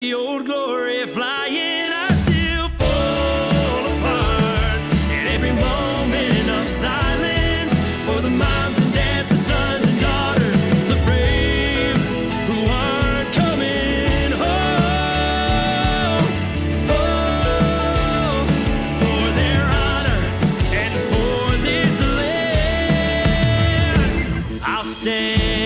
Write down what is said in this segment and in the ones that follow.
The old glory flying, I still fall apart at every moment of silence for the moms and dads, the sons and daughters, the brave who aren't coming home. Oh, for their honor and for this land, I'll stand.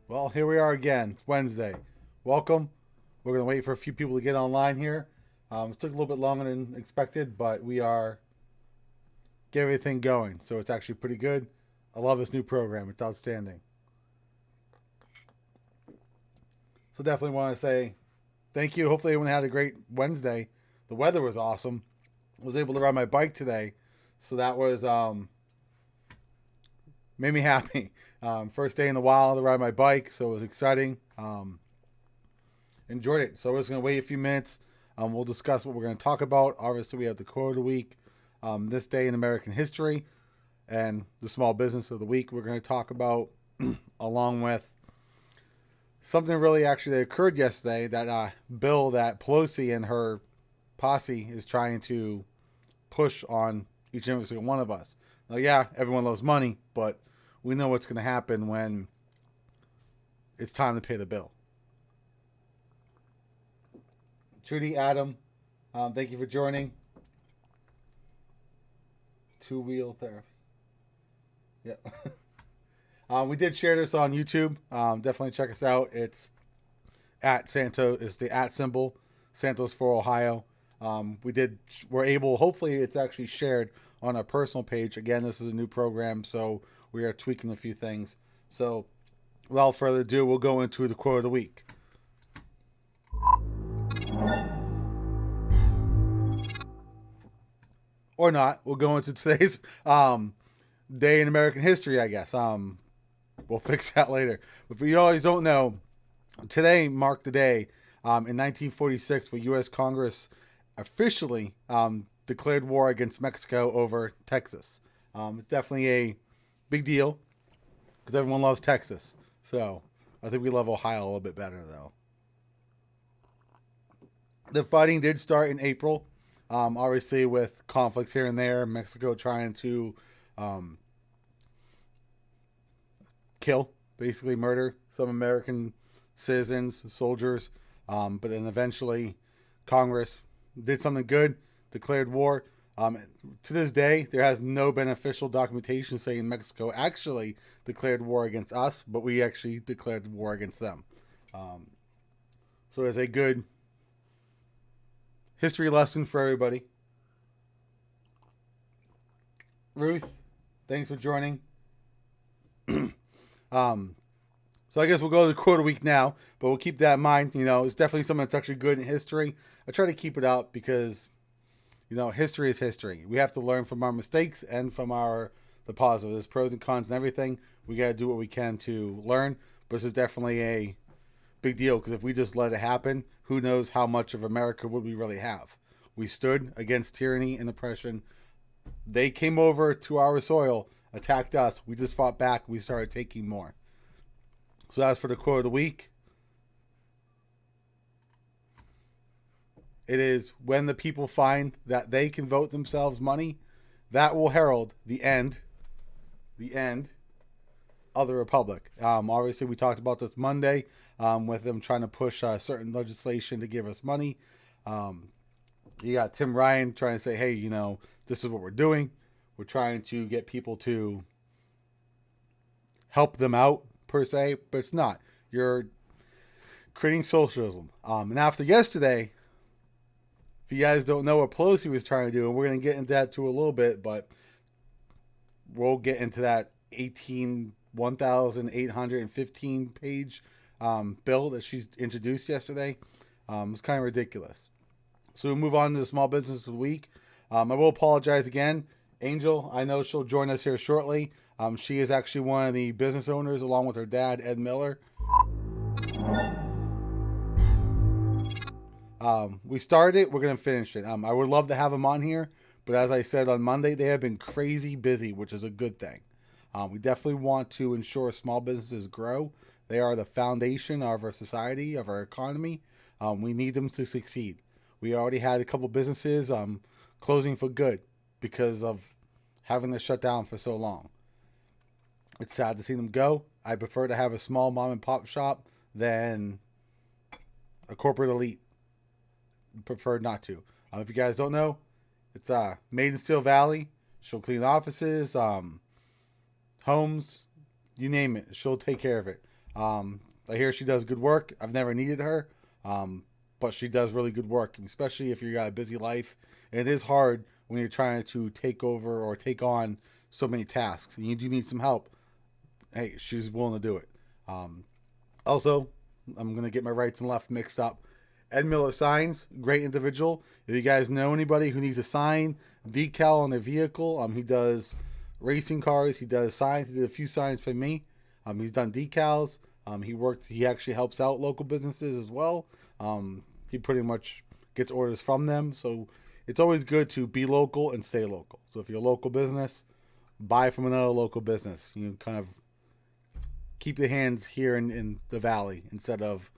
Well, here we are again. It's Wednesday. Welcome. We're going to wait for a few people to get online here. It took a little bit longer than expected, but we are getting everything going. So it's actually pretty good. I love this new program. It's outstanding. So definitely want to say thank you. Hopefully everyone had a great Wednesday. The weather was awesome. I was able to ride my bike today. So that was made me happy. First day in a while to ride my bike, so it was exciting. Enjoyed it. So we're just going to wait a few minutes. We'll discuss what we're going to talk about. Obviously, we have the quote of the week, this day in American history, and the small business of the week we're going to talk about, along with something really actually that occurred yesterday, that bill that Pelosi and her posse is trying to push on each and every single one of us. Now, yeah, everyone loves money, but we know what's going to happen when it's time to pay the bill. Trudy, Adam, thank you for joining. Two-wheel therapy. Yeah. We did share this on YouTube. Definitely check us out. It's at Santos. It's the @ symbol, Santos for Ohio. We're able, hopefully it's actually shared on our personal page. Again, this is a new program, so we are tweaking a few things. So without further ado, we'll go into the quote of the week. Or not. We'll go into today's day in American history, I guess. We'll fix that later. But for you always don't know, today marked the day in 1946 when U.S. Congress officially declared war against Mexico over Texas. It's definitely a big deal because everyone loves Texas. So I think we love Ohio a little bit better, though. The fighting did start in April, obviously with conflicts here and there. Mexico trying to kill, basically murder some American citizens, soldiers. But then eventually Congress did something good, declared war. To this day, there has no been official documentation saying Mexico actually declared war against us, but we actually declared war against them. So it's a good history lesson for everybody. Ruth, thanks for joining. So I guess we'll go to the quote of the week now, but we'll keep that in mind. You know, it's definitely something that's actually good in history. I try to keep it up because, you know, history is history. We have to learn from our mistakes and from the positives. There's pros and cons and everything. We got to do what we can to learn. But this is definitely a big deal because if we just let it happen, who knows how much of America would we really have? We stood against tyranny and oppression. They came over to our soil, attacked us. We just fought back. We started taking more. So as for the quote of the week, it is, when the people find that they can vote themselves money, that will herald the end of the republic. Obviously, we talked about this Monday with them trying to push certain legislation to give us money. You got Tim Ryan trying to say, hey, you know, this is what we're doing. We're trying to get people to help them out, per se, but it's not. You're creating socialism. And after yesterday, if you guys don't know what Pelosi was trying to do, and we're going to get into that too a little bit, but we'll get into that 1,815 page bill that she's introduced yesterday. It's kind of ridiculous. So we'll move on to the small business of the week. I will apologize again. Angel, I know she'll join us here shortly. She is actually one of the business owners along with her dad, Ed Miller. We started it. We're going to finish it. I would love to have them on here, but as I said on Monday, they have been crazy busy, which is a good thing. We definitely want to ensure small businesses grow. They are the foundation of our society, of our economy. We need them to succeed. We already had a couple businesses closing for good because of having to shut down for so long. It's sad to see them go. I prefer to have a small mom and pop shop than a corporate elite. Prefer not to. If you guys don't know, it's Made in Steel Valley. She'll clean offices, homes, you name it. She'll take care of it. I hear she does good work. I've never needed her, but she does really good work, especially if you got a busy life. And it is hard when you're trying to take over or take on so many tasks. And you do need some help. Hey, she's willing to do it. Also, I'm going to get my rights and left mixed up. Ed Miller Signs, great individual. If you guys know anybody who needs a sign, decal on their vehicle, he does racing cars. He does signs. He did a few signs for me. He's done decals. He actually helps out local businesses as well. He pretty much gets orders from them. So it's always good to be local and stay local. So if you're a local business, buy from another local business. You kind of keep the hands here in the valley instead of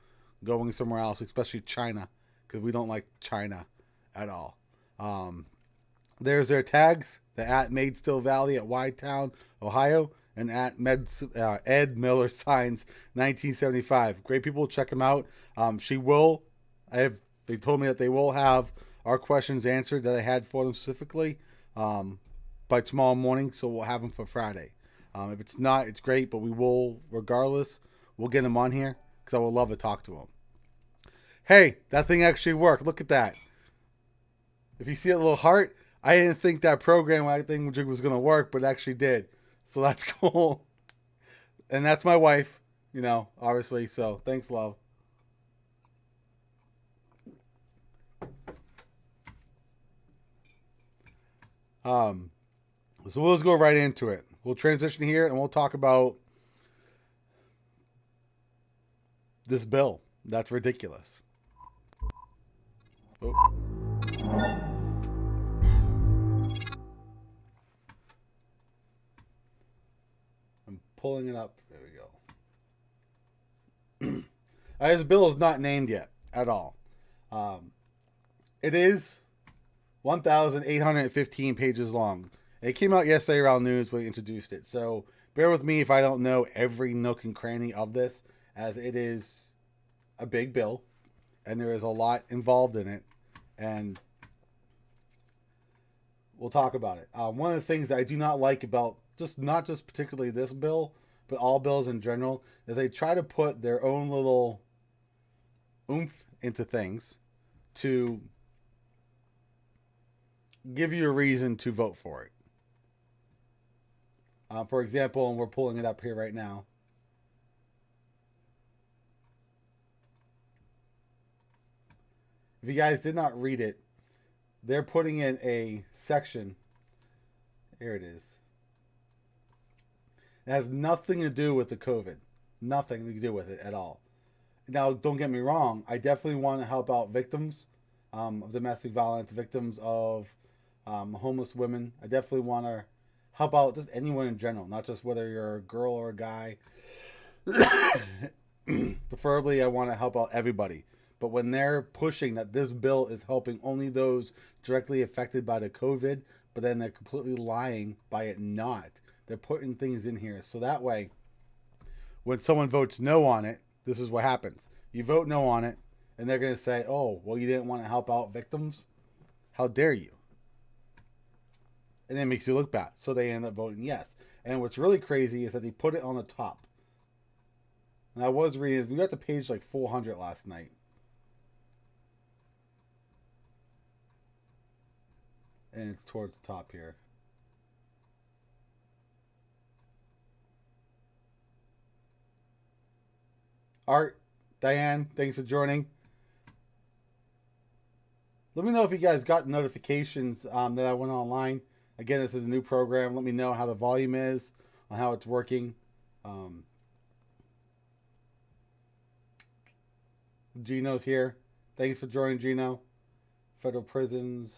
going somewhere else, especially China, because we don't like China at all. There's their tags, the at Made Still Valley at Y-Town, Ohio, and at Ed Miller Signs 1975. Great people, check them out. They told me that they will have our questions answered that I had for them specifically by tomorrow morning, so we'll have them for Friday. If it's not, it's great, but we will, regardless, we'll get them on here because I would love to talk to them. Hey, that thing actually worked. Look at that. If you see that little heart, I didn't think that program was going to work, but it actually did. So that's cool. And that's my wife, obviously. So thanks, love. So we'll just go right into it. We'll transition here and we'll talk about this bill. That's ridiculous. Oh. I'm pulling it up. There we go. This bill is not named yet at all. It is 1,815 pages long. It came out yesterday around news when we introduced it. So bear with me if I don't know every nook and cranny of this, as it is a big bill and there is a lot involved in it. And we'll talk about it. One of the things that I do not like about not just particularly this bill, but all bills in general, is they try to put their own little oomph into things to give you a reason to vote for it. For example, and we're pulling it up here right now. If you guys did not read it, they're putting in a section. Here it is. It has nothing to do with the COVID. Nothing to do with it at all. Now, don't get me wrong. I definitely want to help out victims of domestic violence, victims of homeless women. I definitely want to help out just anyone in general, not just whether you're a girl or a guy. Preferably, I want to help out everybody. But when they're pushing that this bill is helping only those directly affected by the COVID, but then they're completely lying by it not. They're putting things in here. So that way, when someone votes no on it, this is what happens. You vote no on it, and they're going to say, oh, well, you didn't want to help out victims? How dare you? And it makes you look bad. So they end up voting yes. And what's really crazy is that they put it on the top. And I was reading, we got to page like 400 last night. And it's towards the top here. Art, Diane, thanks for joining. Let me know if you guys got notifications that I went online. Again, this is a new program. Let me know how the volume is, on how it's working. Gino's here. Thanks for joining, Gino. Federal prisons.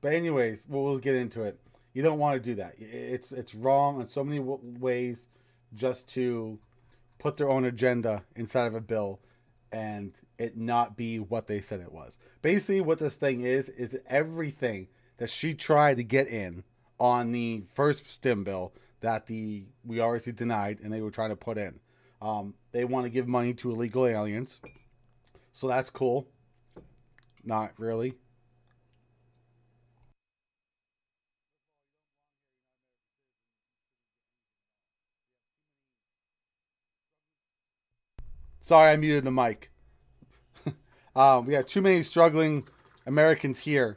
But anyways, we'll get into it. You don't want to do that. It's wrong in so many ways, just to put their own agenda inside of a bill and it not be what they said it was. Basically, what this thing is everything that she tried to get in on the first stim bill that we obviously denied and they were trying to put in. They want to give money to illegal aliens, so that's cool. Not really. Sorry, I muted the mic. We have too many struggling Americans here.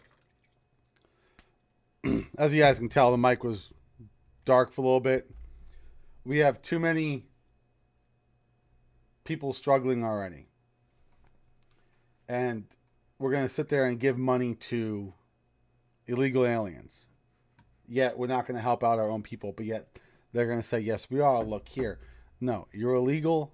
As you guys can tell, the mic was dark for a little bit. We have too many people struggling already. And we're going to sit there and give money to illegal aliens. Yet we're not going to help out our own people, but yet they're going to say, yes, we are. Look here. No, you're illegal.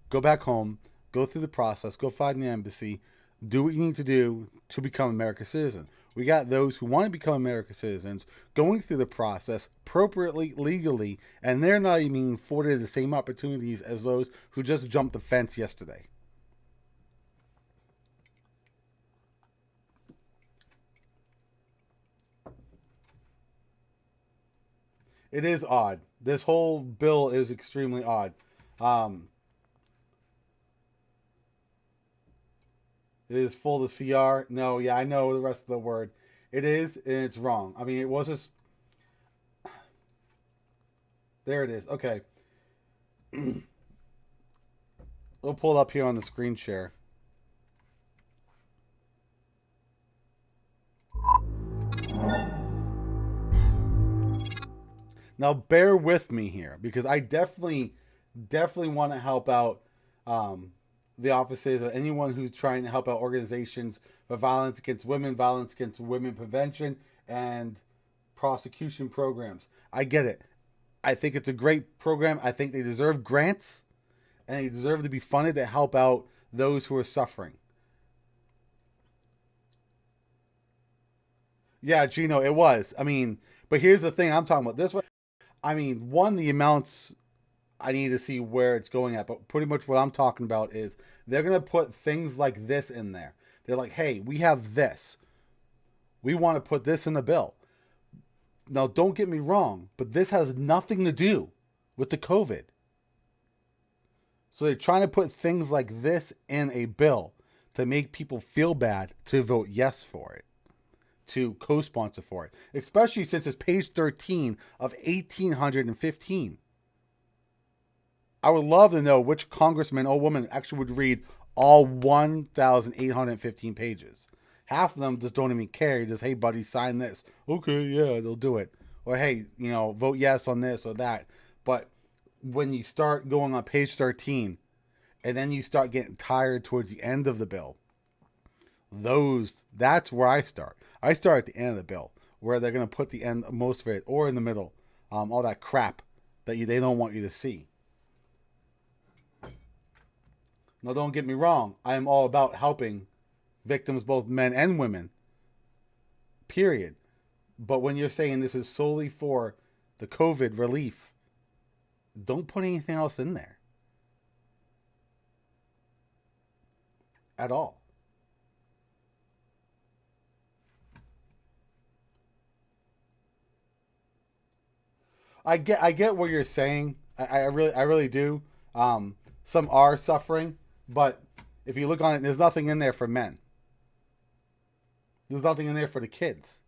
Go back home. Go through the process. Go find the embassy. Do what you need to do to become America's citizen. We got those who want to become America's citizens going through the process appropriately, legally, and they're not even afforded the same opportunities as those who just jumped the fence yesterday. It is odd. This whole bill is extremely odd. Um, it is full of CR. No, yeah, I know the rest of the word. It is, and it's wrong. I mean, it was just. There it is. Okay. We'll pull it up here on the screen share. Now, bear with me here because I definitely want to help out the offices or anyone who's trying to help out organizations for violence against women prevention, and prosecution programs. I get it. I think it's a great program. I think they deserve grants and they deserve to be funded to help out those who are suffering. Yeah, Gino, it was. I mean, but here's the thing I'm talking about. This one, I mean, one, the amounts I need to see where it's going at, but pretty much what I'm talking about is they're going to put things like this in there. They're like, hey, we have this. We want to put this in the bill. Now, don't get me wrong, but this has nothing to do with the COVID. So they're trying to put things like this in a bill to make people feel bad to vote yes for it, to co-sponsor for it, especially since it's page 13 of 1815. I would love to know which congressman or woman actually would read all 1,815 pages. Half of them just don't even care. Just, hey, buddy, sign this. Okay, yeah, they'll do it. Or, hey, vote yes on this or that. But when you start going on page 13 and then you start getting tired towards the end of the bill, that's where I start. I start at the end of the bill where they're going to put the end, most of it, or in the middle, all that crap that they don't want you to see. Now, don't get me wrong. I am all about helping victims, both men and women, period. But when you're saying this is solely for the COVID relief, don't put anything else in there at all. I get what you're saying. I really do. Some are suffering, but if you look on it, there's nothing in there for men. There's nothing in there for the kids.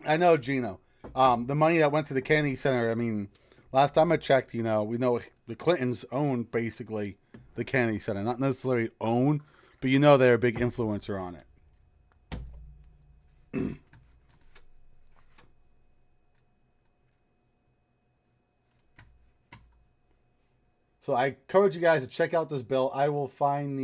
I know, Gino. The money that went to the Kennedy Center, I mean, last time I checked, we know the Clintons own basically the Kennedy Center. Not necessarily own, but they're a big influencer on it. So I encourage you guys to check out this bill. I will find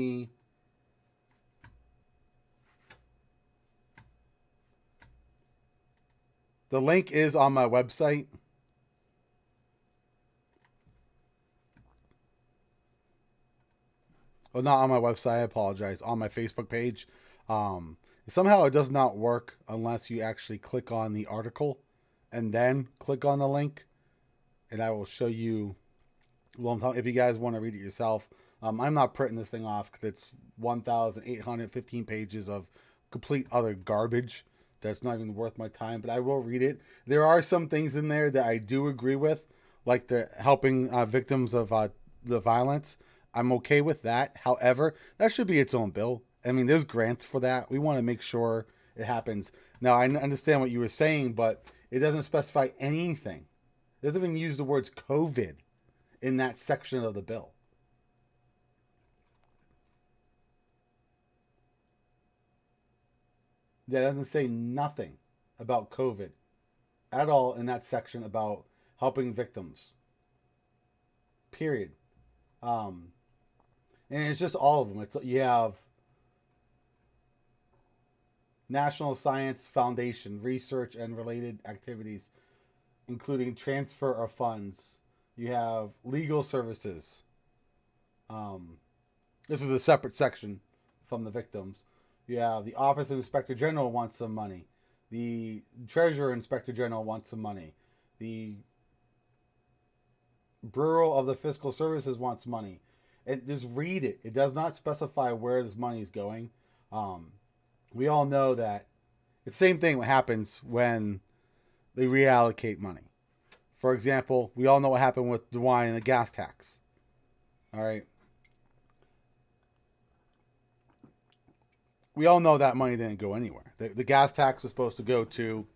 The link is on my website. Well, not on my website. I apologize. On my Facebook page. Um, Somehow it does not work unless you actually click on the article and then click on the link, and I will show you. Well, if you guys want to read it yourself, I'm not printing this thing off because it's 1,815 pages of complete other garbage that's not even worth my time. But I will read it. There are some things in there that I do agree with, like the helping victims of the violence. I'm okay with that. However, that should be its own bill. I mean, there's grants for that. We want to make sure it happens. Now, I understand what you were saying, but it doesn't specify anything. It doesn't even use the words COVID in that section of the bill. That doesn't say nothing about COVID at all in that section about helping victims. Period. And it's just all of them. You have National Science Foundation research and related activities, including transfer of funds. You have legal services. This is a separate section from the victims. You have the Office of Inspector General wants some money. The Treasurer Inspector General wants some money. The Bureau of the Fiscal Services wants money. And just read it. It does not specify where this money is going. We all know that it's the same thing what happens when they reallocate money. For example, we all know what happened with DeWine and the gas tax. All right. We all know that money didn't go anywhere. The gas tax was supposed to go to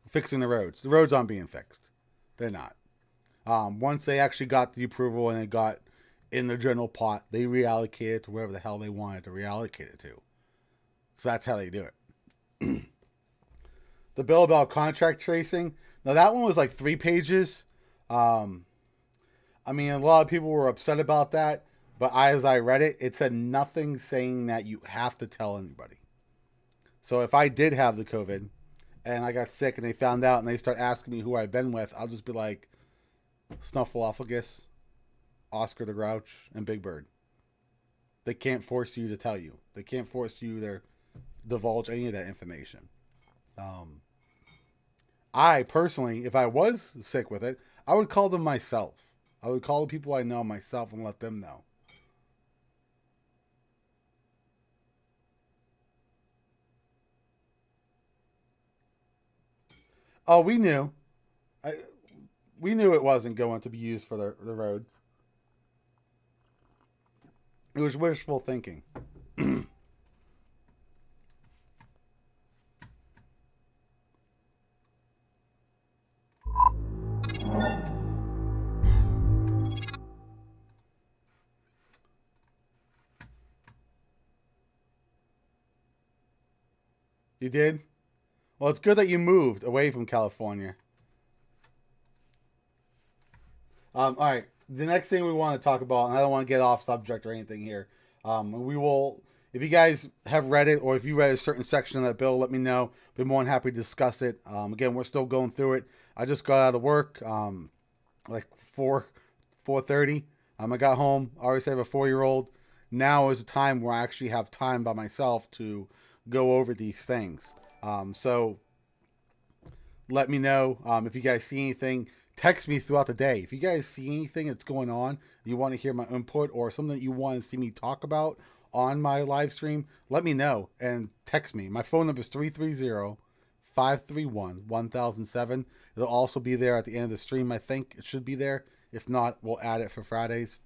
fixing the roads. The roads aren't being fixed. They're not. Once they actually got the approval and it got in the general pot, they reallocated it to wherever the hell they wanted to reallocate it to. So that's how they do it. The bill about contract tracing. Now that one was like 3 pages. I mean, a lot of people were upset about that. But as I read it, it said nothing saying that you have to tell anybody. So if I did have the COVID and I got sick and they found out and they start asking me who I've been with, I'll just be like, Snuffleupagus, Oscar the Grouch, and Big Bird. They can't force you to tell you. They can't force you to divulge any of that information. I personally, if I was sick with it, I would call them myself. I would call the people I know myself and let them know. Oh, we knew. We knew it wasn't going to be used for the roads. It was wishful thinking. You did? Well, it's good that you moved away from California. All right. The next thing we want to talk about, and I don't want to get off subject or anything here. We will, if you guys have read it or if you read a certain section of that bill, let me know. Be more than happy to discuss it. Again, we're still going through it. I just got out of work, like 4:30. I got home. I always have a 4-year-old. Now is a time where I actually have time by myself to go over these things. So let me know if you guys see anything. Text me throughout the day. If you guys see anything that's going on, you want to hear my input or something that you want to see me talk about on my live stream, let me know and text me. My phone number is 330-531-1007. It'll also be there at the end of the stream. I think it should be there. If not, we'll add it for Fridays.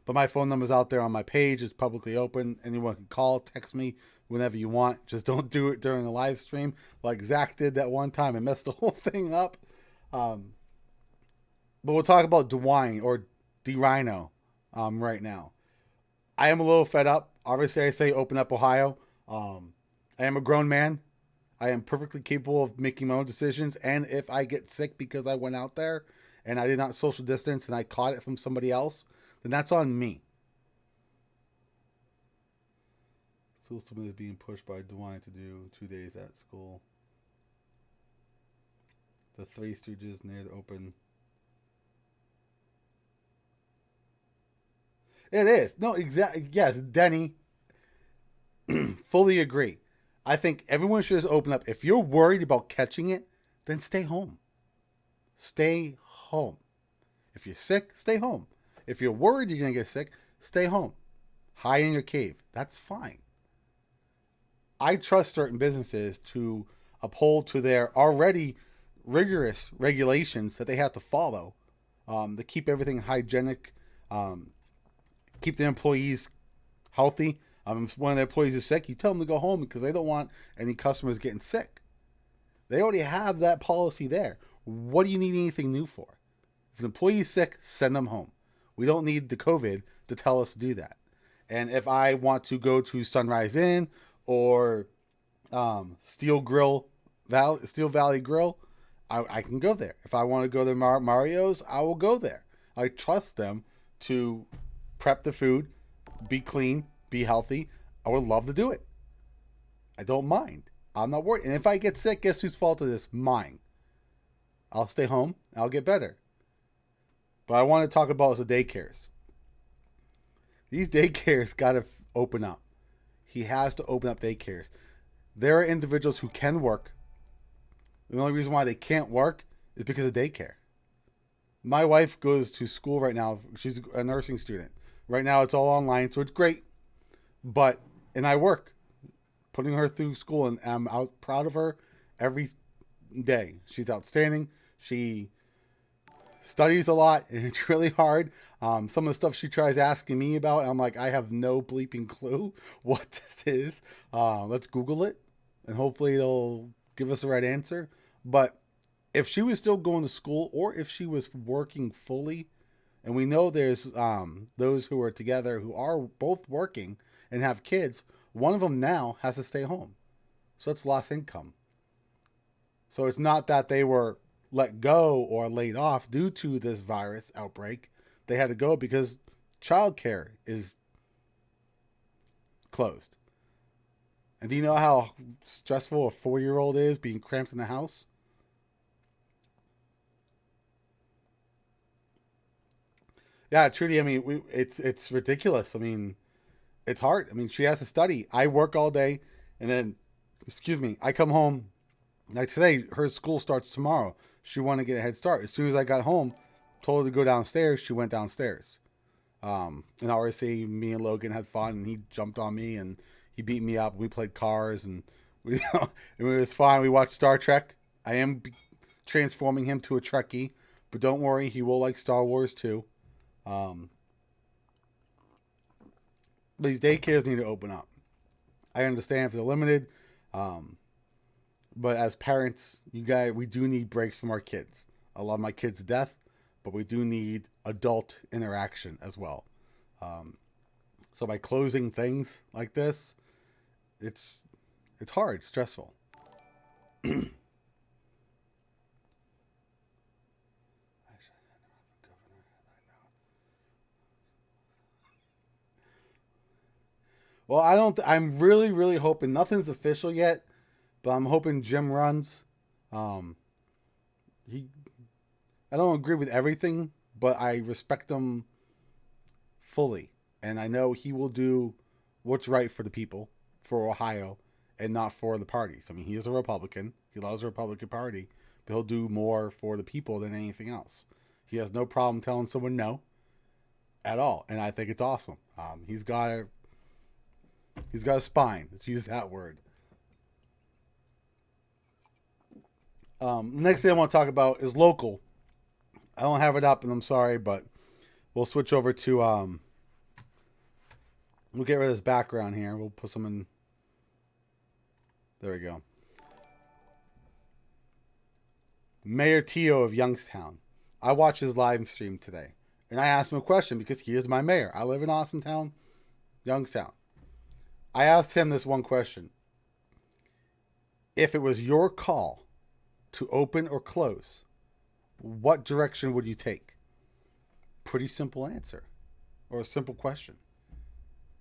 But my phone number is out there on my page. It's publicly open. Anyone can call, text me whenever you want. Just don't do it during the live stream like Zach did that one time and messed the whole thing up. But we'll talk about DeWine or DeRhino right now. I am a little fed up. Obviously, I say open up Ohio. I am a grown man. I am perfectly capable of making my own decisions. And if I get sick because I went out there and I did not social distance and I caught it from somebody else, then that's on me. School student is being pushed by DeWine to do 2 days at school. The Three Stooges near the open. It is. No, exactly. Yes, Denny. Fully agree. I think everyone should just open up. If you're worried about catching it, then stay home. Stay home. If you're sick, stay home. If you're worried you're going to get sick, stay home. Hide in your cave. That's fine. I trust certain businesses to uphold to their already rigorous regulations that they have to follow to keep everything hygienic, keep the employees healthy. If one of their employees is sick, you tell them to go home because they don't want any customers getting sick. They already have that policy there. What do you need anything new for? If an employee is sick, send them home. We don't need the COVID to tell us to do that. And if I want to go to Sunrise Inn or Steel Valley Grill, I can go there. If I want to go to Mario's, I will go there. I trust them to prep the food, be clean, be healthy. I would love to do it. I don't mind. I'm not worried. And if I get sick, guess whose fault it is? Mine. I'll stay home. I'll get better. But I want to talk about the daycares. These daycares got to open up. He has to open up daycares. There are individuals who can work. The only reason why they can't work is because of daycare. My wife goes to school right now. She's a nursing student. Right now it's all online, so it's great. And I work, putting her through school, and I'm out proud of her every day. She's outstanding. She studies a lot, and it's really hard. Some of the stuff she tries asking me about, I'm like, I have no bleeping clue what this is. Let's Google it, and hopefully it'll give us the right answer. But if she was still going to school, or if she was working fully, and we know there's those who are together who are both working and have kids, one of them now has to stay home. So it's lost income. So it's not that they were let go or laid off due to this virus outbreak. They had to go because childcare is closed. And do you know how stressful a 4-year-old is being cramped in the house? Yeah, Trudy, I mean, it's ridiculous. I mean, it's hard. I mean, she has to study. I work all day, and then, I come home. Like today, her school starts tomorrow. She wanted to get a head start. As soon as I got home, told her to go downstairs. She went downstairs. And obviously, me and Logan had fun, and he jumped on me, and he beat me up. We played cars, and it was fine. We watched Star Trek. I am transforming him to a Trekkie, but don't worry, he will like Star Wars too. But these daycares need to open up. I understand if they're limited, but as parents, we do need breaks from our kids. I love my kids to death, but we do need adult interaction as well. So by closing things like this, it's hard, stressful. Well, I'm really, really hoping nothing's official yet, but I'm hoping Jim runs. Um, I don't agree with everything, but I respect him fully, and I know he will do what's right for the people, for Ohio, and not for the parties. I mean, he is a Republican. He loves the Republican Party, but he'll do more for the people than anything else. He has no problem telling someone no at all, and I think it's awesome. He's got a spine. Let's use that word. Next thing I want to talk about is local. I don't have it up, and I'm sorry, but we'll switch over to we'll get rid of this background here. We'll put some in. There we go. Mayor Tio of Youngstown. I watched his live stream today, and I asked him a question because he is my mayor. I live in Austintown, Youngstown. I asked him this one question. If it was your call to open or close, what direction would you take? Pretty simple answer, or a simple question.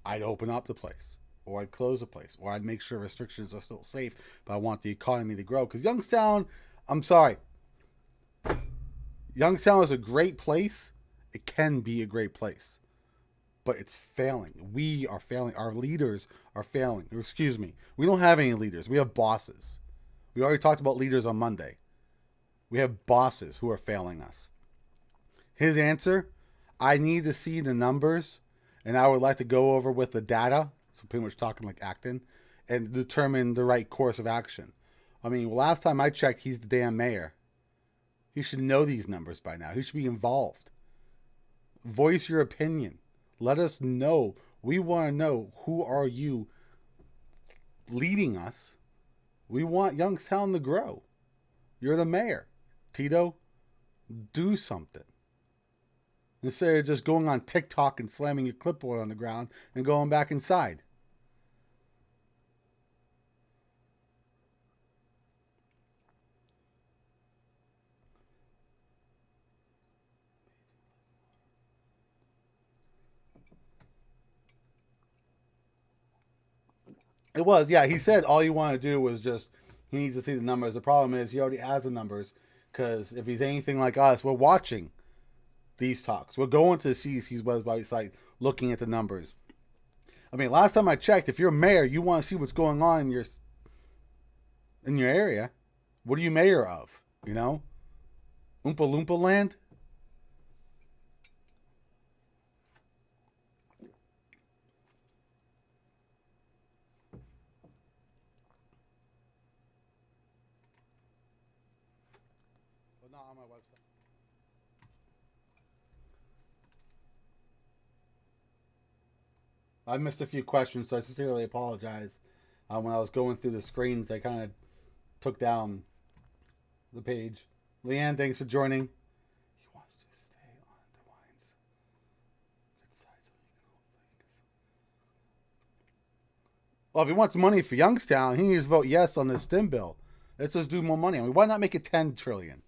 I'd open up the place, or I'd close the place, or I'd make sure restrictions are still safe, but I want the economy to grow. Because Youngstown, I'm sorry, Youngstown is a great place. It can be a great place, but it's failing. We are failing. Our leaders are failing. Or excuse me, we don't have any leaders. We have bosses. We already talked about leaders on Monday. We have bosses who are failing us. His answer, I need to see the numbers, and I would like to go over with the data, so pretty much talking like acting, and determine the right course of action. I mean, last time I checked, he's the damn mayor. He should know these numbers by now. He should be involved. Voice your opinion. Let us know. We want to know, who are you leading us? We want Youngstown to grow. You're the mayor. Tito, do something. Instead of just going on TikTok and slamming your clipboard on the ground and going back inside. It was, yeah. He said all you want to do was just, he needs to see the numbers. The problem is he already has the numbers, because if he's anything like us, we're watching these talks. We're going to the CDC's website looking at the numbers. I mean, last time I checked, if you're a mayor, you want to see what's going on in your area. What are you mayor of? You know? Oompa Loompa land? But not on my website. I missed a few questions, so I sincerely apologize. When I was going through the screens, I kind of took down the page. Leanne, thanks for joining. He wants to stay on DeWine's good side so he can hold things. Well, if he wants money for Youngstown, he needs to vote yes on this stim bill. Let's just do more money. I mean, why not make it 10 trillion?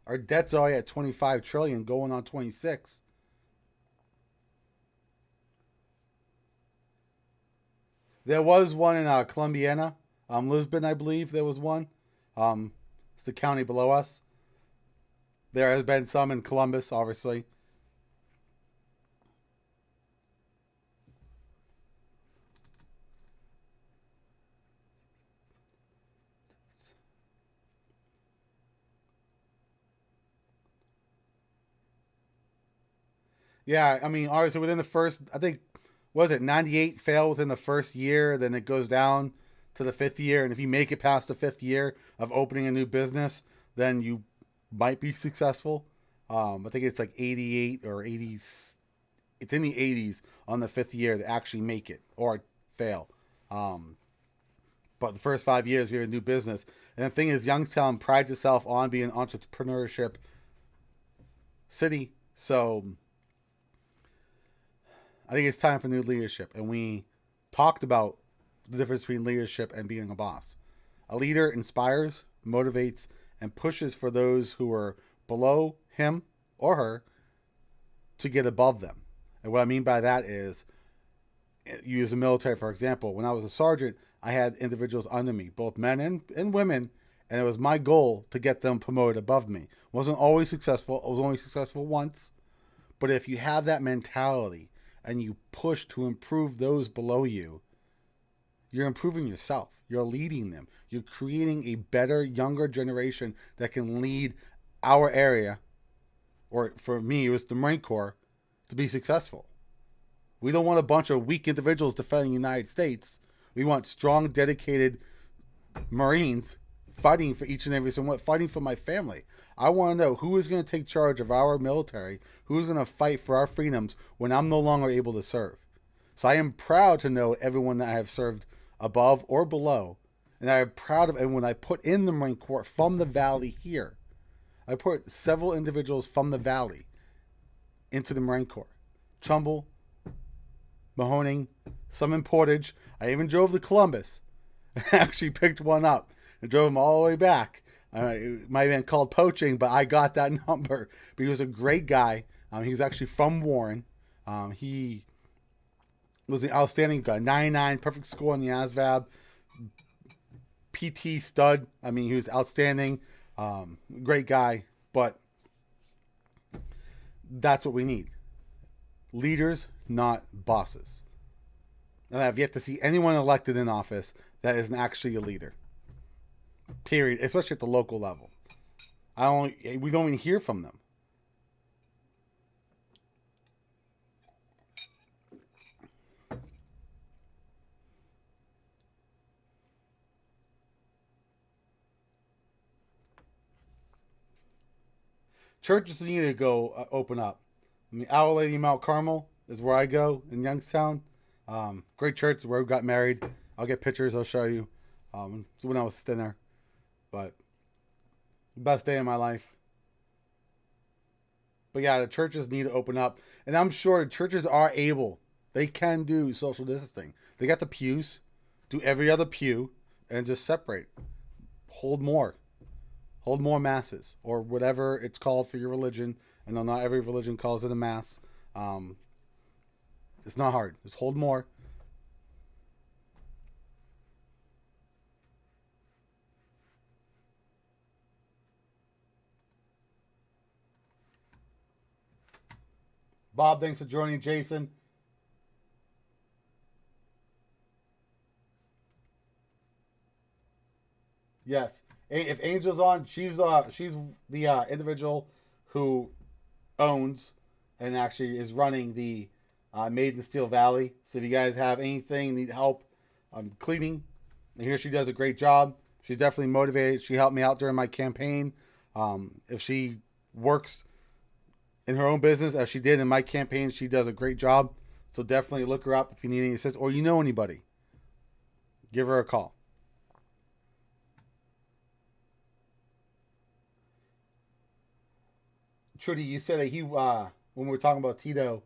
Our debt's already at 25 trillion, going on 26. There was one in Columbiana, Lisbon, I believe there was one. It's the county below us. There has been some in Columbus, obviously. Yeah, I mean, obviously within the first, I think, was it 98 fail within the first year, then it goes down to the fifth year, and if you make it past the fifth year of opening a new business, then you might be successful. I think it's like 88 or 80. It's in the 80s on the fifth year to actually make it or fail. But the first 5 years, you're a new business. And the thing is, Youngstown prides itself on being an entrepreneurship city. So I think it's time for new leadership. And we talked about the difference between leadership and being a boss. A leader inspires, motivates, and pushes for those who are below him or her to get above them. And what I mean by that is, use the military, for example. When I was a sergeant, I had individuals under me, both men and women, and it was my goal to get them promoted above me. Wasn't always successful. I was only successful once. But if you have that mentality and you push to improve those below you, you're improving yourself. You're leading them. You're creating a better, younger generation that can lead our area, or for me, it was the Marine Corps, to be successful. We don't want a bunch of weak individuals defending the United States. We want strong, dedicated Marines fighting for each and every someone, fighting for my family. I want to know who is going to take charge of our military, who is going to fight for our freedoms when I'm no longer able to serve. So I am proud to know everyone that I have served above or below, and I am proud of everyone I put in the Marine Corps from the Valley here. I put several individuals from the Valley into the Marine Corps. Trumbull, Mahoning, some in Portage. I even drove to Columbus. I actually picked one up and drove him all the way back. It might have been called poaching, but I got that number. But he was a great guy. He was actually from Warren. He was an outstanding guy. 99, perfect score on the ASVAB. PT stud. I mean, he was outstanding. Great guy. But That's what we need. Leaders, not bosses. And I've yet to see anyone elected in office that isn't actually a leader. Period. Especially at the local level. We don't even hear from them. Churches need to go open up. I mean, Our Lady Mount Carmel is where I go in Youngstown. Great church where we got married. I'll get pictures. I'll show you. So when I was thinner, but best day of my life. But yeah, the churches need to open up, and I'm sure the churches are able. They can do social distancing. They got the pews. Do every other pew, and just separate. Hold more masses, or whatever it's called for your religion. I know not every religion calls it a mass. It's not hard. Just hold more. Bob, thanks for joining. Jason. Yes. If Angel's on, she's the individual who owns and actually is running the Made in Steel Valley. So if you guys have anything, need help cleaning, and here she does a great job. She's definitely motivated. She helped me out during my campaign. If she works in her own business as she did in my campaign, she does a great job. So definitely look her up if you need any assistance, or you know anybody. Give her a call. Trudy, you said that when we were talking about Tito,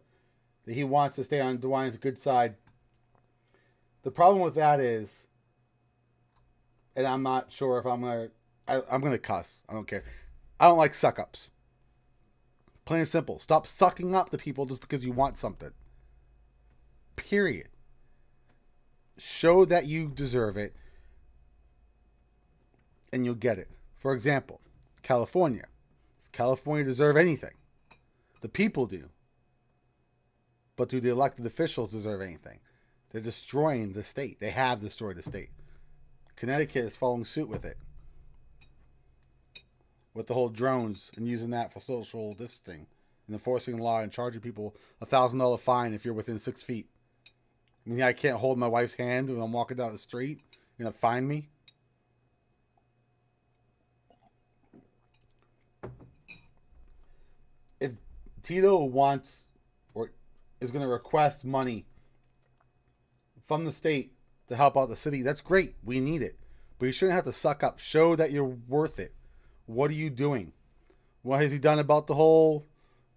that he wants to stay on DeWine's good side. The problem with that is, and I'm not sure if I'm gonna cuss. I don't care. I don't like suck ups. Plain and simple. Stop sucking up to people just because you want something. Period. Show that you deserve it, and you'll get it. For example, California. Does California deserve anything? The people do. But do the elected officials deserve anything? They're destroying the state. They have destroyed the state. Connecticut is following suit with it. With the whole drones and using that for social distancing and enforcing law and charging people $1,000 fine if you're within 6 feet. I mean, I can't hold my wife's hand when I'm walking down the street. You're going to fine me? If Tito wants or is going to request money from the state to help out the city, that's great. We need it. But you shouldn't have to suck up. Show that you're worth it. What are you doing? What has he done about the whole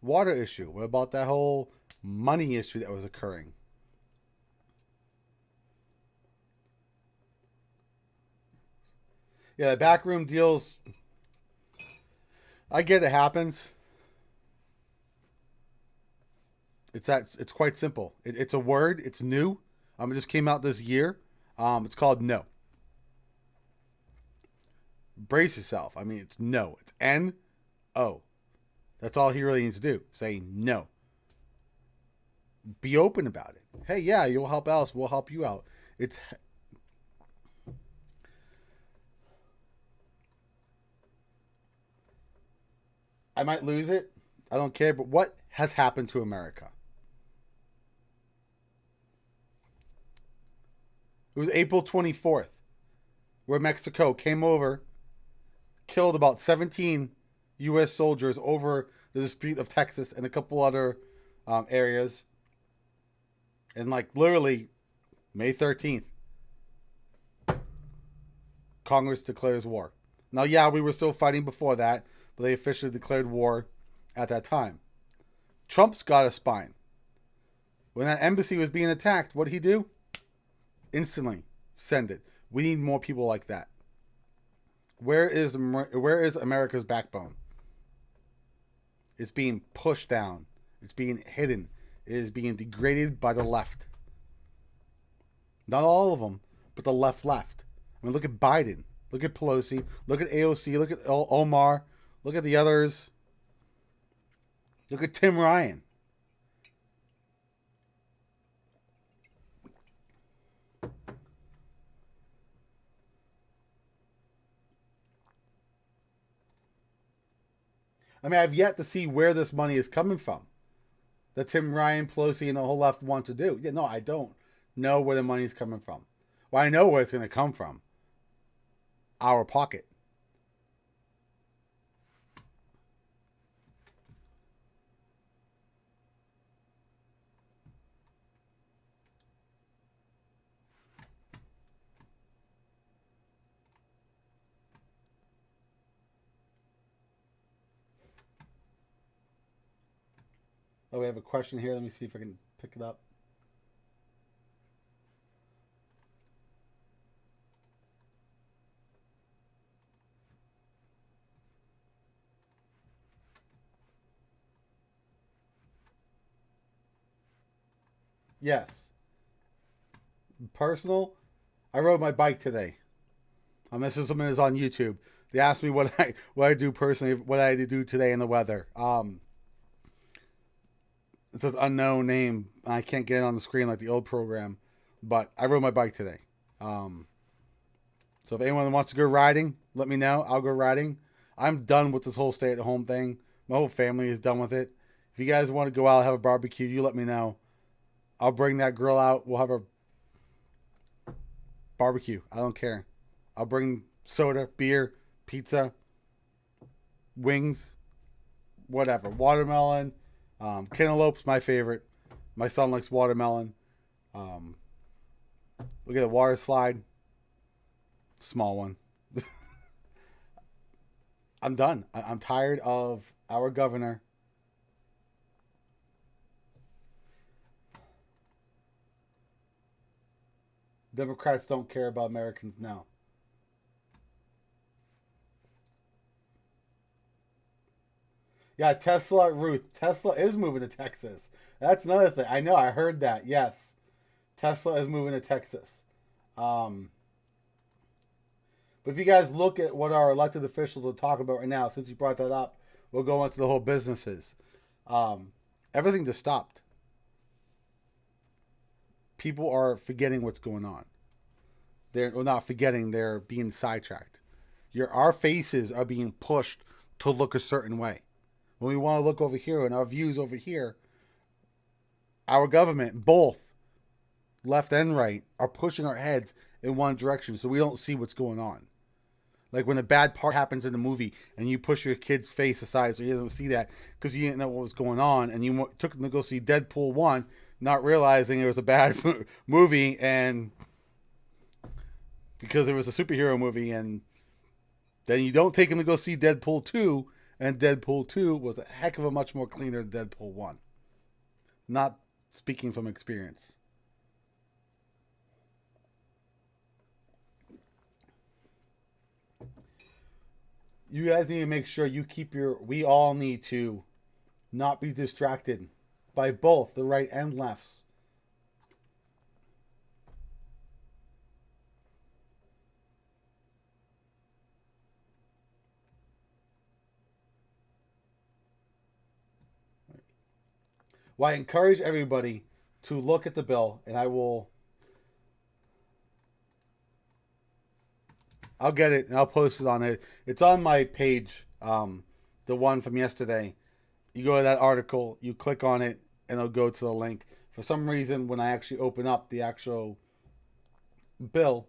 water issue? What about that whole money issue that was occurring? Yeah, the backroom deals, I get it happens. It's quite simple. It's a word. It's new. It just came out this year. It's called no. Brace yourself. I mean, it's no. It's N-O. That's all he really needs to do. Say no. Be open about it. Hey, yeah, you'll help us. We'll help you out. I might lose it. I don't care. But what has happened to America? It was April 24th, where Mexico came over, killed about 17 U.S. soldiers over the dispute of Texas and a couple other areas. And literally, May 13th, Congress declares war. Now, yeah, we were still fighting before that, but they officially declared war at that time. Trump's got a spine. When that embassy was being attacked, what did he do? Instantly send it. We need more people like that. Where is America's backbone? It's being pushed down. It's being hidden. It is being degraded by the left. Not all of them, but the left. I mean, look at Biden. Look at Pelosi. Look at AOC. Look at Omar. Look at the others. Look at Tim Ryan. I mean, I've yet to see where this money is coming from. That Tim Ryan, Pelosi, and the whole left want to do. Yeah, no, I don't know where the money is coming from. Well, I know where it's going to come from. Our pocket. Oh, we have a question here. Let me see if I can pick it up. Yes. Personal. I rode my bike today. This is something that's on YouTube. They asked me what I do personally, what I do today in the weather. It says unknown name. I can't get it on the screen like the old program, but I rode my bike today. So if anyone wants to go riding, let me know. I'll go riding. I'm done with this whole stay-at-home thing. My whole family is done with it. If you guys want to go out and have a barbecue, you let me know. I'll bring that grill out. We'll have a barbecue. I don't care. I'll bring soda, beer, pizza, wings, whatever. Watermelon. Cantaloupe's my favorite. My son likes watermelon. Look at the water slide. Small one. I'm done. I'm tired of our governor. Democrats don't care about Americans now. Yeah, Ruth. Tesla is moving to Texas. That's another thing. I know. I heard that. Yes. Tesla is moving to Texas. But if you guys look at what our elected officials are talking about right now, since you brought that up, we'll go into the whole businesses. Everything just stopped. People are forgetting what's going on. They're not forgetting, they're being sidetracked. Our faces are being pushed to look a certain way. When we want to look over here and our views over here, our government, both left and right, are pushing our heads in one direction so we don't see what's going on. Like when a bad part happens in the movie and you push your kid's face aside so he doesn't see that because you didn't know what was going on, and you took him to go see Deadpool 1, not realizing it was a bad movie, and because it was a superhero movie, and then you don't take him to go see Deadpool 2, and Deadpool 2 was a heck of a much more cleaner than Deadpool 1. Not speaking from experience. You guys need to make sure you keep we all need to not be distracted by both the right and lefts. Well, I encourage everybody to look at the bill, and I'll get it and I'll post it on it. It's on my page, the one from yesterday. You go to that article, you click on it, and it'll go to the link. For some reason, when I actually open up the actual bill,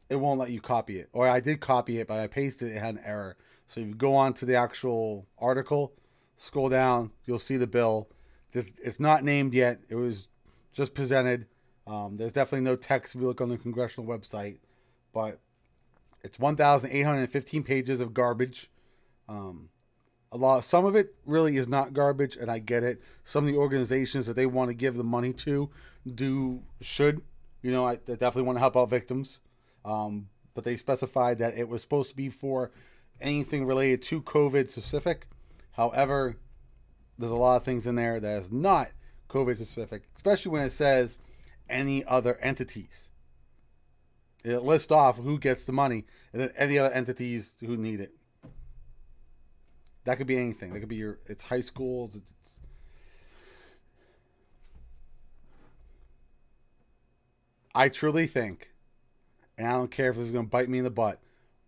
it won't let you copy it. Or I did copy it, but I pasted it, it had an error. So if you go on to the actual article, scroll down, you'll see the bill. It's not named yet. It was just presented. There's definitely no text if you look on the congressional website. But it's 1,815 pages of garbage. Some of it really is not garbage, and I get it. Some of the organizations that they want to give the money to should. They definitely want to help out victims. But they specified that it was supposed to be for anything related to COVID specific. However, there's a lot of things in there that is not COVID specific, especially when it says any other entities. It lists off who gets the money and then any other entities who need it. That could be anything. That could be it's high schools. I truly think, and I don't care if it's going to bite me in the butt,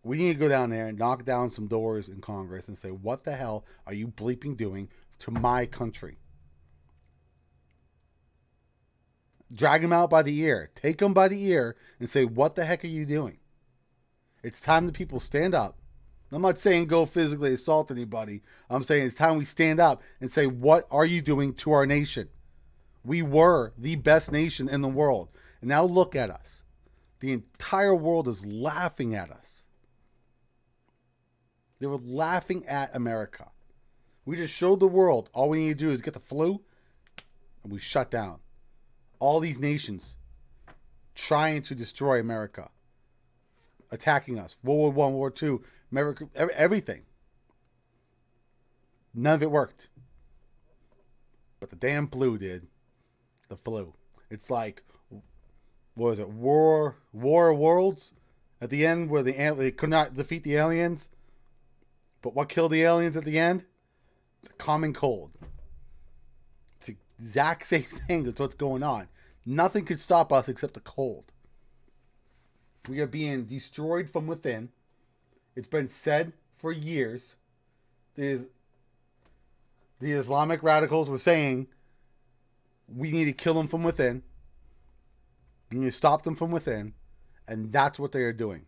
we need to go down there and knock down some doors in Congress and say, what the hell are you bleeping doing to my country? Drag them out by the ear. Take them by the ear and say, what the heck are you doing? It's time the people stand up. I'm not saying go physically assault anybody. I'm saying it's time we stand up and say, what are you doing to our nation? We were the best nation in the world. And now look at us. The entire world is laughing at us. They were laughing at America. We just showed the world all we need to do is get the flu and we shut down. All these nations trying to destroy America, attacking us. World War I, World War II, America, everything. None of it worked. But the damn flu did. The flu. It's like, what was it? War of Worlds? At the end where they could not defeat the aliens. But what killed the aliens at the end? The common cold. It's the exact same thing. That's what's going on. Nothing could stop us except the cold. We are being destroyed from within. It's been said for years. The Islamic radicals were saying we need to kill them from within. We need to stop them from within. And that's what they are doing.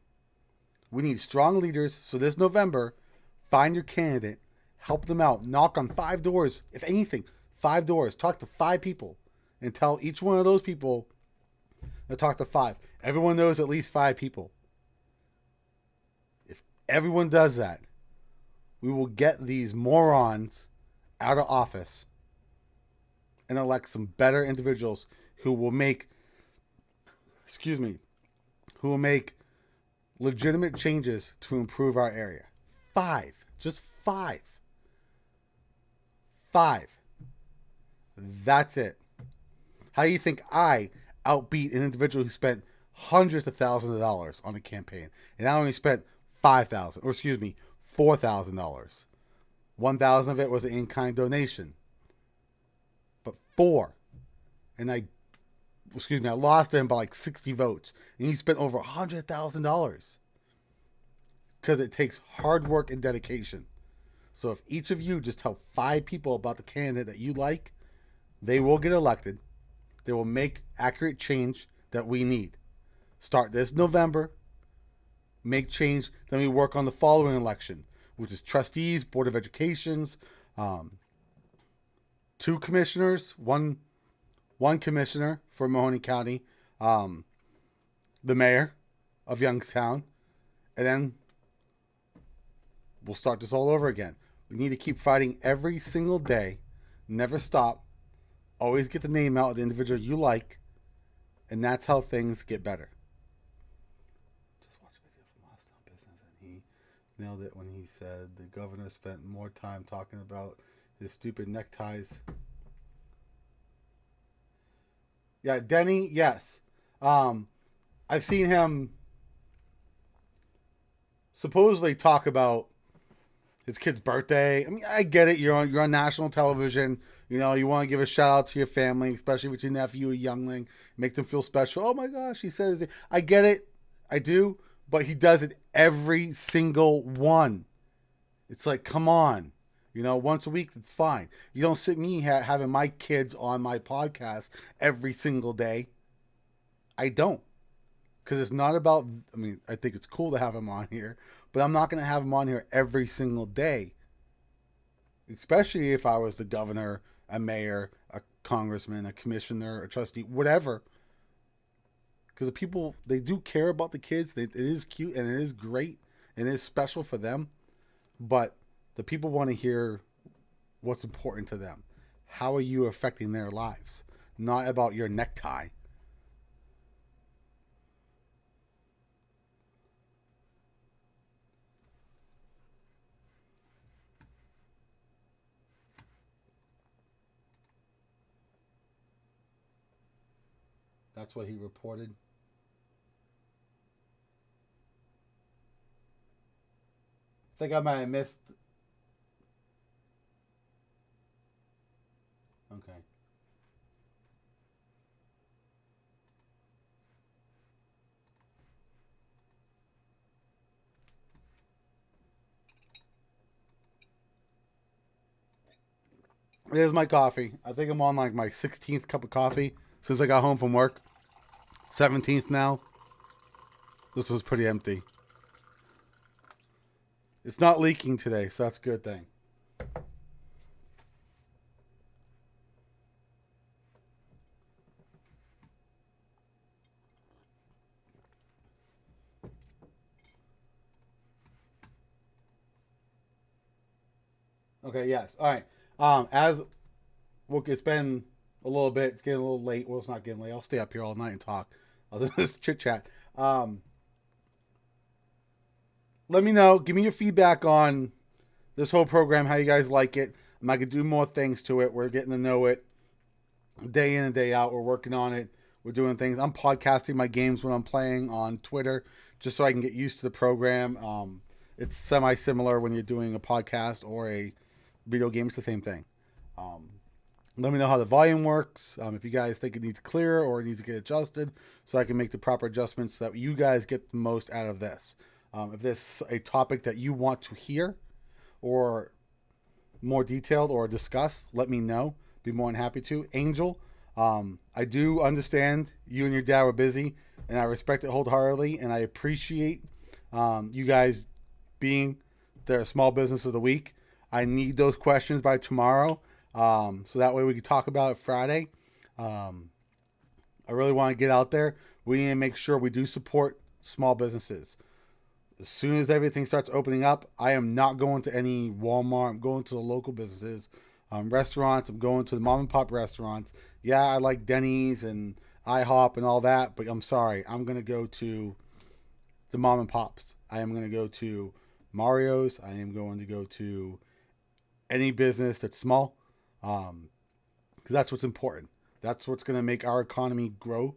We need strong leaders. So this November, find your candidate. Help them out. Knock on 5 doors. If anything, 5 doors. Talk to 5 people. And tell each one of those people to talk to 5. Everyone knows at least 5 people. If everyone does that, we will get these morons out of office and elect some better individuals who will make, who will make legitimate changes to improve our area. 5. Just 5. 5. That's it. How do you think I outbeat an individual who spent hundreds of thousands of dollars on a campaign, and I only spent $4,000? $1,000 of it was an in-kind donation, but I lost him by like 60 votes, and he spent over $100,000 because it takes hard work and dedication. So if each of you just tell 5 people about the candidate that you like, they will get elected. They will make accurate change that we need. Start this November. Make change. Then we work on the following election, which is trustees, Board of Educations, 2 commissioners, one commissioner for Mahoney County, the mayor of Youngstown, and then we'll start this all over again. We need to keep fighting every single day. Never stop. Always get the name out of the individual you like. And that's how things get better. Just watch a video from Lost on Business, and he nailed it when he said the governor spent more time talking about his stupid neckties. Yeah, Denny, yes. I've seen him supposedly talk about his kid's birthday. I mean, I get it. You're on national television. You know, you want to give a shout out to your family, especially with your nephew, a youngling. Make them feel special. Oh my gosh, he says it. I get it. I do. But he does it every single one. It's like, come on. You know, once a week, it's fine. You don't sit me having my kids on my podcast every single day. I don't. Because it's not about, I mean, I think it's cool to have him on here, but I'm not going to have him on here every single day. Especially if I was the governor, a mayor, a congressman, a commissioner, a trustee, whatever. Because the people, they do care about the kids. It is cute and it is great and it is special for them. But the people want to hear what's important to them. How are you affecting their lives? Not about your necktie. That's what he reported. I think I might have missed There's my coffee. I think I'm on like my 16th cup of coffee since I got home from work. 17th now. This was pretty empty. It's not leaking today, so that's a good thing. Okay, yes. All right. As well, it's been a little bit. It's getting a little late. Well, it's not getting late. I'll stay up here all night and talk. I'll just chit chat. Let me know. Give me your feedback on this whole program. How you guys like it? I could do more things to it. We're getting to know it day in and day out. We're working on it. We're doing things. I'm podcasting my games when I'm playing on Twitter, just so I can get used to the program. It's semi-similar when you're doing a podcast or a video game. It's the same thing. Let me know how the volume works. If you guys think it needs clearer or it needs to get adjusted, so I can make the proper adjustments so that you guys get the most out of this. If there's a topic that you want to hear or more detailed or discuss, let me know. Be more than happy to. Angel, I do understand you and your dad were busy, and I respect it wholeheartedly, and I appreciate you guys being the small business of the week. I need those questions by tomorrow, so that way we can talk about it Friday. I really want to get out there. We need to make sure we do support small businesses. As soon as everything starts opening up, I am not going to any Walmart. I'm going to the local businesses, restaurants. I'm going to the mom and pop restaurants. Yeah, I like Denny's and IHOP and all that, but I'm sorry. I'm going to go to the mom and pops. I am going to go to Mario's. I am going to go to any business that's small, because that's what's important. That's what's going to make our economy grow.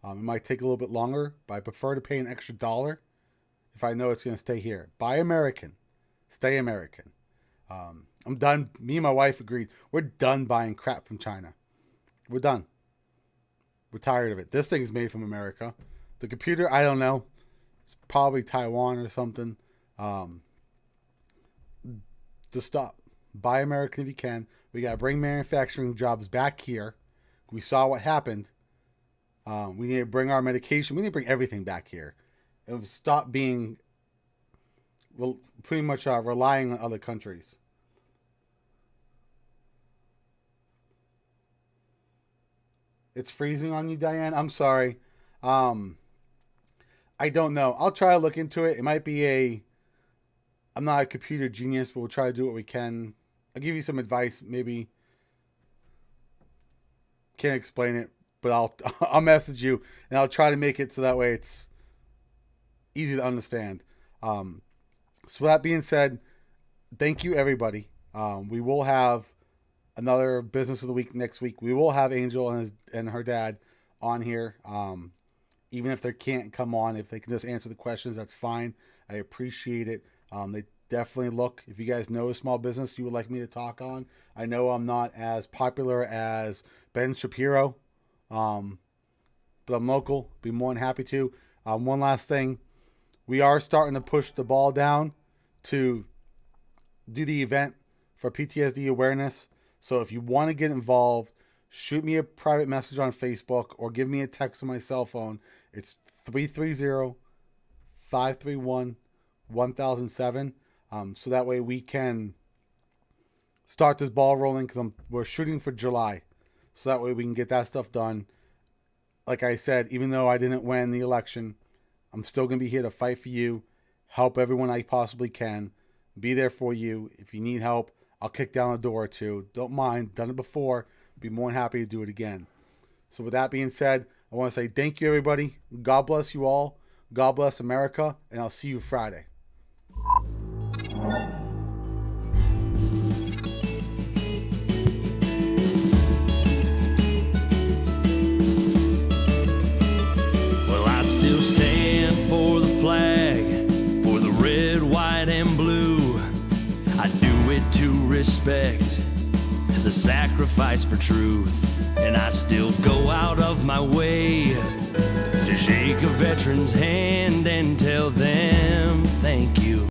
It might take a little bit longer, but I prefer to pay an extra dollar if I know it's going to stay here. Buy American. Stay American. I'm done. Me and my wife agreed. We're done buying crap from China. We're done. We're tired of it. This thing's made from America. The computer, I don't know. It's probably Taiwan or something. Just stop. Buy American if you can. We got to bring manufacturing jobs back here. We saw what happened. We need to bring our medication. We need to bring everything back here. And stop being pretty much relying on other countries. It's freezing on you, Diane. I'm sorry. I don't know. I'll try to look into it. It might be I'm not a computer genius, but we'll try to do what we can. I'll give you some advice. Maybe can't explain it, but I'll message you and I'll try to make it so that way it's easy to understand. So that being said, thank you everybody. We will have another business of the week next week. We will have Angel and her dad on here. Even if they can't come on, if they can just answer the questions, that's fine. I appreciate it. They definitely look. If you guys know a small business you would like me to talk on, I know I'm not as popular as Ben Shapiro, but I'm local. Be more than happy to. One last thing. We are starting to push the ball down to do the event for PTSD awareness. So if you want to get involved, shoot me a private message on Facebook or give me a text on my cell phone. It's 330-531-1007. So that way we can start this ball rolling, because we're shooting for July. So that way we can get that stuff done. Like I said, even though I didn't win the election, I'm still going to be here to fight for you, help everyone I possibly can, be there for you. If you need help, I'll kick down a door or two. Don't mind. Done it before. Be more than happy to do it again. So with that being said, I want to say thank you, everybody. God bless you all. God bless America. And I'll see you Friday. Well, I still stand for the flag, for the red, white, and blue. I do it to respect the sacrifice for truth, and I still go out of my way to shake a veteran's hand and tell them thank you.